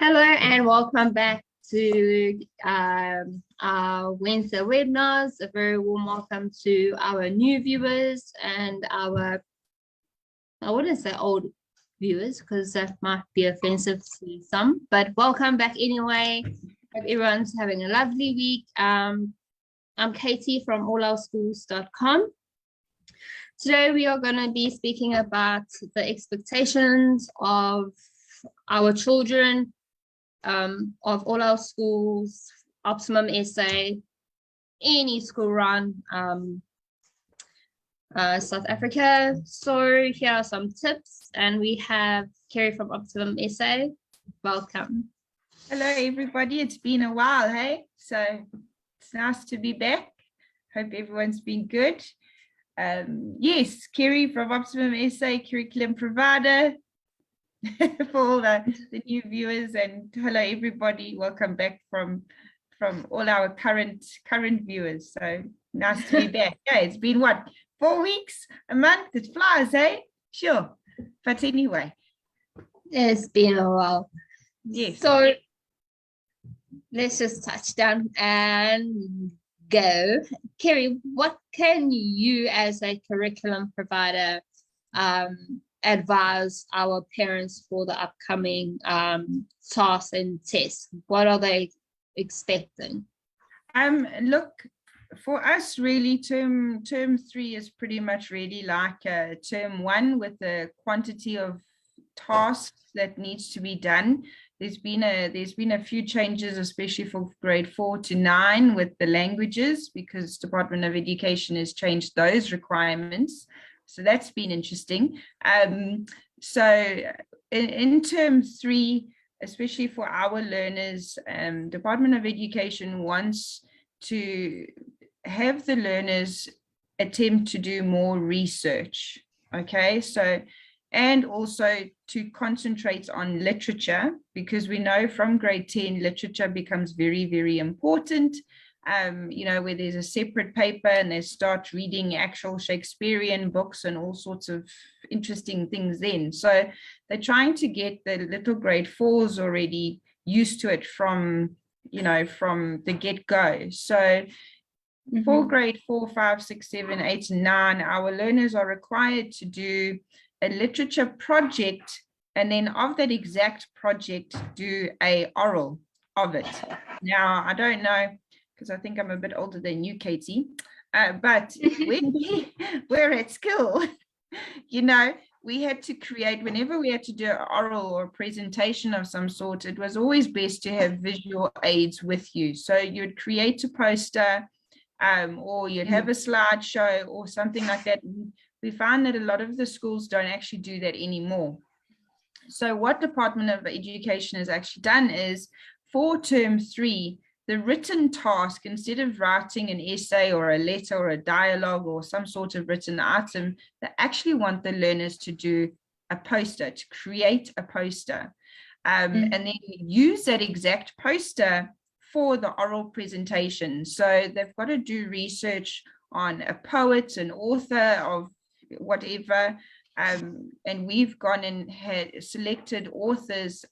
Hello and welcome back to our Wednesday webinars. A very warm welcome to our new viewers and our, I wouldn't say old viewers because that might be offensive to some, but welcome back anyway. Hope everyone's having a lovely week. I'm Katie from olalschools.com. Today we are going to be speaking about the expectations of our children, of Olal Schools, OptimumSA, any school around South Africa. So here are some tips, and we have Kerry from OptimumSA. Welcome. Hello everybody, it's been a while, hey? So it's nice to be back. Hope everyone's been good. Yes, Kerry from OptimumSA, curriculum provider. For all the new viewers, and hello everybody, welcome back from all our current viewers. So nice to be back. Yeah, it's been what, 4 weeks, a month? It flies, eh? Sure, but anyway, It's been a while. yes. So let's just touch down and go. Kerry, what can you as a curriculum provider advise our parents for the upcoming tasks and tests? What are they expecting? Look, for us really term 3 is pretty much really like term 1, with the quantity of tasks that needs to be done. There's been a few changes, especially for grade 4 to 9 with the languages, because Department of Education has changed those requirements. So that's been interesting. So in term 3, especially for our learners, Department of Education wants to have the learners attempt to do more research. Okay, so, and also to concentrate on literature, because we know from grade 10, literature becomes very, very important. You know, where there's a separate paper and they start reading actual Shakespearean books and all sorts of interesting things then. So they're trying to get the little grade 4s already used to it from, you know, from the get-go. So for grade 4, 5, 6, 7, 8, and 9, our learners are required to do a literature project, and then of that exact project, do a oral of it. Now, I don't know, because I think I'm a bit older than you, Katie, but when we were at school, you know, we had to create, whenever we had to do an oral or a presentation of some sort, it was always best to have visual aids with you. So you'd create a poster, or you'd have a slideshow or something like that. We find that a lot of the schools don't actually do that anymore. So what Department of Education has actually done is, for term 3, the written task, instead of writing an essay or a letter or a dialogue or some sort of written item, they actually want the learners to do a poster, to create a poster, and then use that exact poster for the oral presentation. So they've got to do research on a poet, an author of whatever, and we've gone and had selected authors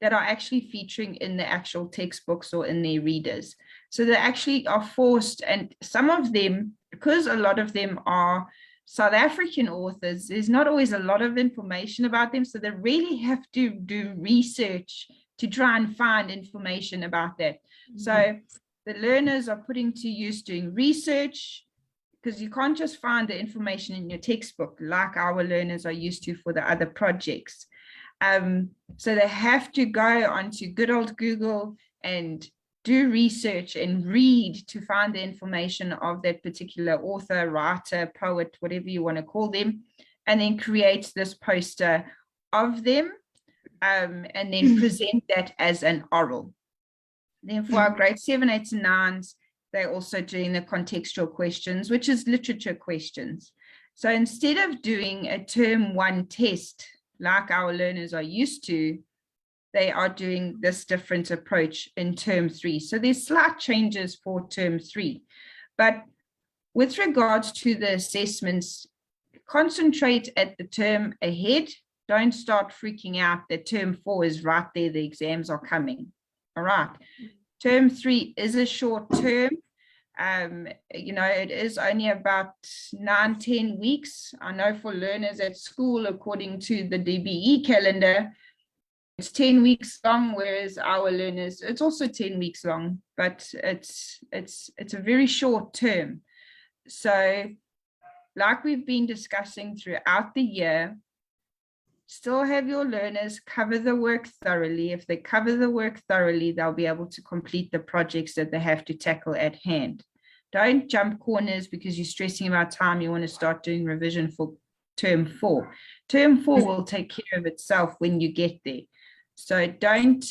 that are actually featuring in the actual textbooks or in their readers. So they actually are forced, and some of them, because a lot of them are South African authors, there's not always a lot of information about them. So they really have to do research to try and find information about that. So the learners are putting to use doing research, because you can't just find the information in your textbook like our learners are used to for the other projects. So they have to go onto good old Google and do research and read to find the information of that particular author, writer, poet, whatever you want to call them, and then create this poster of them, and then present that as an oral. Then for our grade 7, 8, and 9s, they're also doing the contextual questions, which is literature questions. So instead of doing a term 1 test, like our learners are used to, they are doing this different approach in term 3. So there's slight changes for term 3. But with regards to the assessments, concentrate at the term ahead Don't start freaking out that term 4 is right there. The exams are coming. All right. Term 3 is a short term. You know, it is only about 9-10 weeks. I know for learners at school, according to the DBE calendar, it's 10 weeks long, whereas our learners, it's also 10 weeks long, but it's a very short term. So like we've been discussing throughout the year, still have your learners cover the work thoroughly. If they cover the work thoroughly, they'll be able to complete the projects that they have to tackle at hand. Don't jump corners because you're stressing about time. You want to start doing revision for term 4. Term 4 will take care of itself when you get there. So don't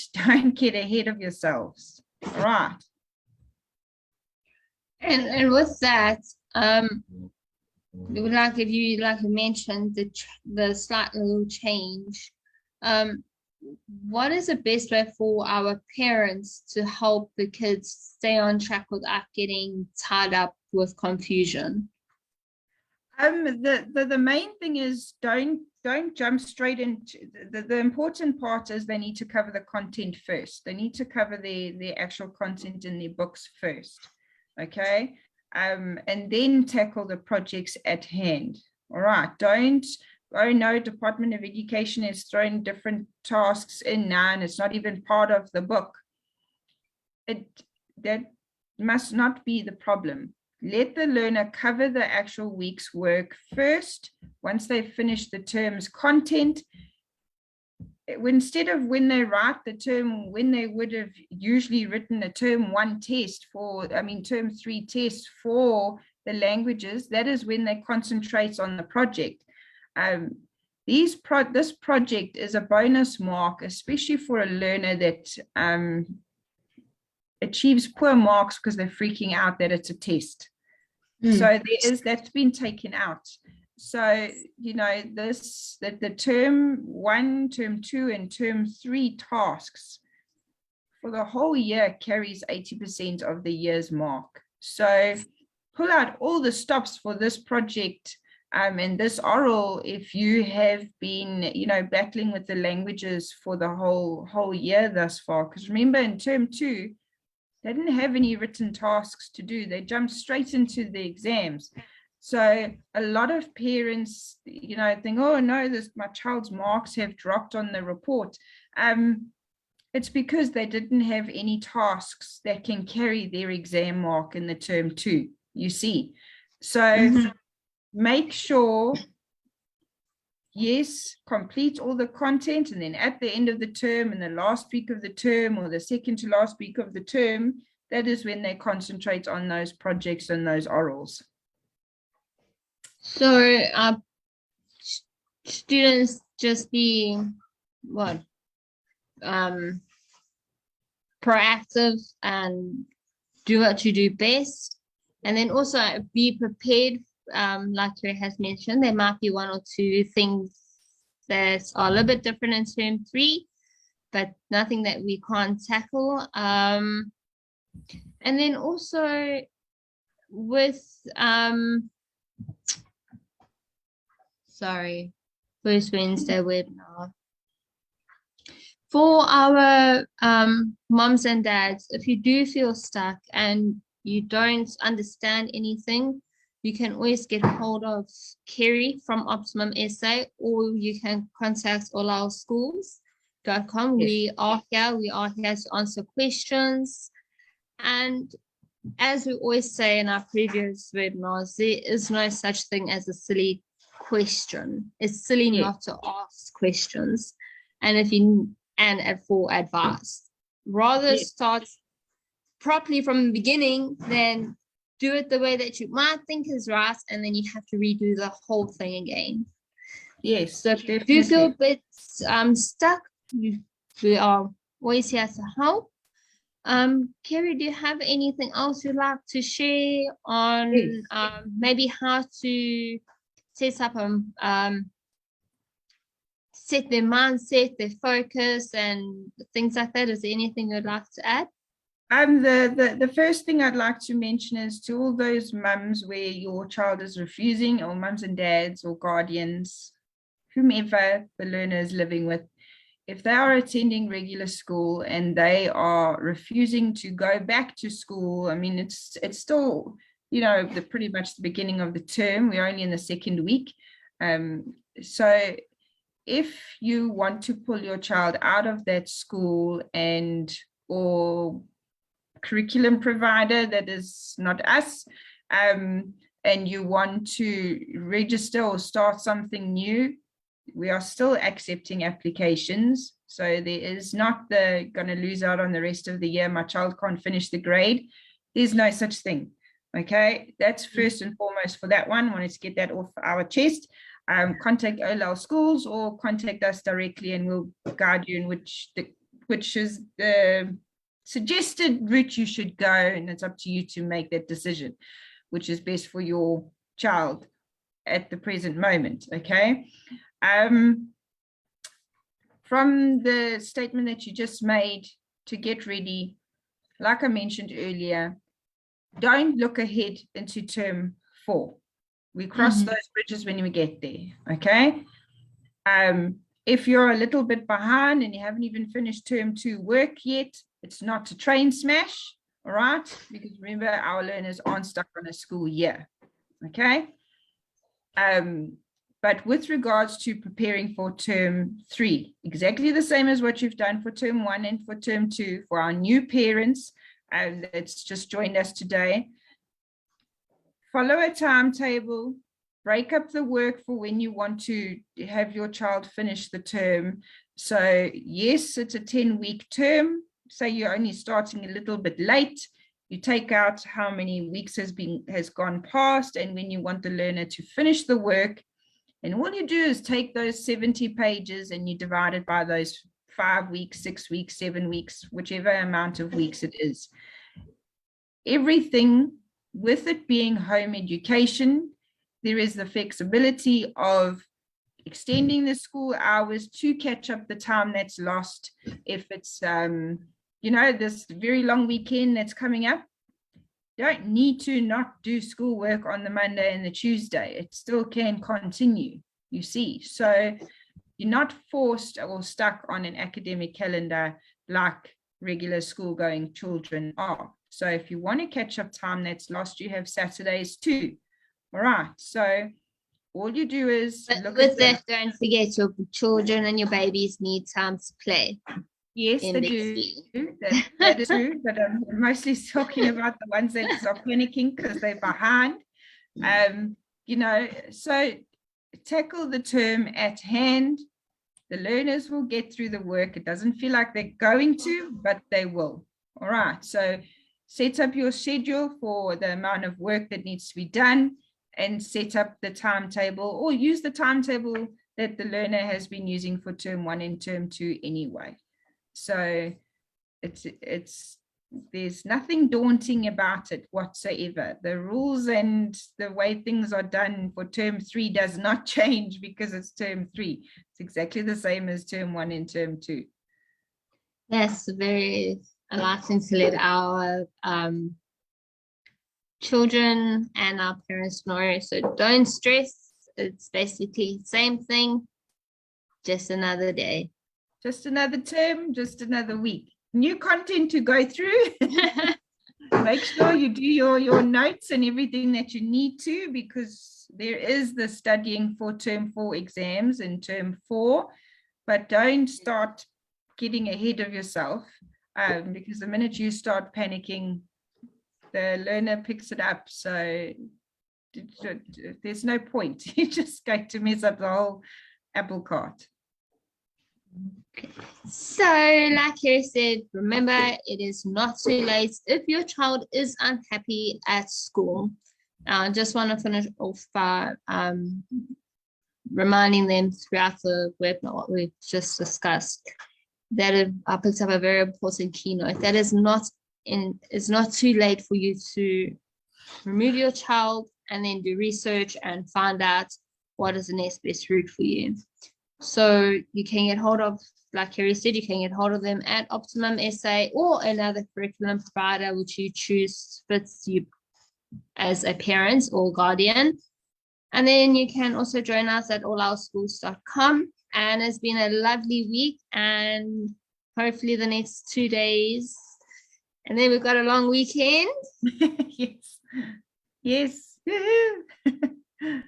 get ahead of yourselves. All right. And with that, like if you mentioned the slight little change, what is the best way for our parents to help the kids stay on track without getting tied up with confusion? The main thing is don't jump straight into the important part is they need to cover the content first. They need to cover the actual content in their books first. Okay. And then tackle the projects at hand. All right. Don't, oh no, Department of Education is throwing different tasks in now and it's not even part of the book. That must not be the problem. Let the learner cover the actual week's work first. Once they finish the term's content, instead of when they write the term, when they would have usually written a term 1 test term 3 test for the languages, that is when they concentrate on the project. This project is a bonus mark, especially for a learner that achieves poor marks because they're freaking out that it's a test. So that's been taken out. So, you know, that the term 1, term 2, and term 3 tasks for the whole year carries 80% of the year's mark. So pull out all the stops for this project and this oral if you have been, you know, battling with the languages for the whole year thus far. Because remember, in term 2, they didn't have any written tasks to do. They jumped straight into the exams. So a lot of parents, you know, think, oh no, my child's marks have dropped on the report. It's because they didn't have any tasks that can carry their exam mark in the term 2, you see. So make sure, yes, complete all the content, and then at the end of the term, in the last week of the term or the second to last week of the term, that is when they concentrate on those projects and those orals. So students just be proactive and do what you do best, and then also be prepared. Like Kerry has mentioned, there might be 1 or 2 things that are a little bit different in term 3, but nothing that we can't tackle. And then also with first Wednesday webinar. For our moms and dads, if you do feel stuck and you don't understand anything, you can always get hold of Kerry from OptimumSA, or you can contact Olal Schools.com. Yes. We are here to answer questions. And as we always say in our previous webinars, there is no such thing as a silly question. It's silly not to ask questions. And for advice, rather start properly from the beginning than do it the way that you might think is right, and then you have to redo the whole thing again. Yes. So if you do feel a bit stuck, we are always here to help. Kerry, do you have anything else you'd like to share on maybe how to set up set their mindset, their focus, and things like that? Is there anything you'd like to add? The first thing I'd like to mention is to all those mums where your child is refusing, or mums and dads or guardians, whomever the learner is living with, if they are attending regular school and they are refusing to go back to school, I mean, it's still, you know, pretty much the beginning of the term. We're only in the second week. So if you want to pull your child out of that school or curriculum provider that is not us, and you want to register or start something new, we are still accepting applications. So there is not going to lose out on the rest of the year. My child can't finish the grade. There's no such thing. Okay, that's first and foremost for that one. Wanted to get that off our chest. Contact Olal Schools or contact us directly, and we'll guide you in which is the suggested route you should go, and it's up to you to make that decision, which is best for your child at the present moment. Okay. From the statement that you just made to get ready, like I mentioned earlier, don't look ahead into term 4. We cross those bridges when we get there. Okay. If you're a little bit behind and you haven't even finished term 2 work yet, it's not to train smash. All right. Because remember, our learners aren't stuck on a school year. Okay. But with regards to preparing for term 3, exactly the same as what you've done for term 1 and for term 2, for our new parents that's just joined us today, follow a timetable, break up the work for when you want to have your child finish the term. So yes, it's a 10-week term. Say you're only starting a little bit late. You take out how many weeks has gone past and when you want the learner to finish the work. And all you do is take those 70 pages and you divide it by those 5 weeks, 6 weeks, 7 weeks, whichever amount of weeks it is. Everything, with it being home education, there is the flexibility of extending the school hours to catch up the time that's lost. If it's, you know, this very long weekend that's coming up, you don't need to not do schoolwork on the Monday and the Tuesday. It still can continue, you see. So you're not forced or stuck on an academic calendar like regular school going children are. So if you want to catch up time that's lost, you have Saturdays too. All right. So all you do is look with that, don't forget your children and your babies need time to play. Yes, they do. That is true, but I'm mostly talking about the ones that are panicking because they're behind. You know, so tackle the term at hand. The learners will get through the work. It doesn't feel like they're going to, but they will. All right. So set up your schedule for the amount of work that needs to be done and set up the timetable, or use the timetable that the learner has been using for term 1 and term 2 anyway. So there's nothing daunting about it whatsoever. The rules and the way things are done for term 3 does not change because it's term 3. It's exactly the same as term 1 and term 2. That's very enlightening to let our children and our parents know. So don't stress. It's basically the same thing, just another day. Just another term, just another week. New content to go through. Make sure you do your notes and everything that you need to, because there is the studying for term 4 exams in term 4, but don't start getting ahead of yourself, because the minute you start panicking, the learner picks it up. So there's no point. You're just going to mess up the whole apple cart. So like Kerry said, remember, it is not too late if your child is unhappy at school. I just want to finish off by reminding them throughout the webinar what we've just discussed, that I picked up a very important keynote, that it's not too late for you to remove your child and then do research and find out what is the next best route for you. So you can get hold of, like Kerry said, you can get hold of them at OptimumSA or another curriculum provider which you choose fits you as a parent or guardian. And then you can also join us at olalschools.com. And it's been a lovely week, and hopefully the next 2 days. And then we've got a long weekend. Yes. Yes. Woohoo.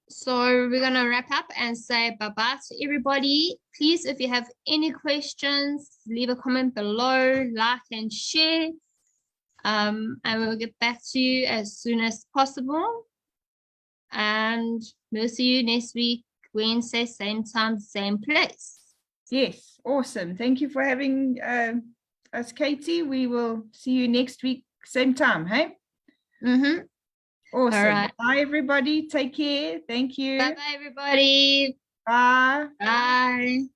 So we're going to wrap up and say bye-bye to everybody. Please, if you have any questions, leave a comment below, like and share. And we'll get back to you as soon as possible. And we'll see you next week, Wednesday, same time, same place. Yes, awesome. Thank you for having us, Katie. We will see you next week, same time, hey? Mm-hmm. Awesome. All right. Bye, everybody. Take care. Thank you. Bye-bye, everybody. Bye. Bye.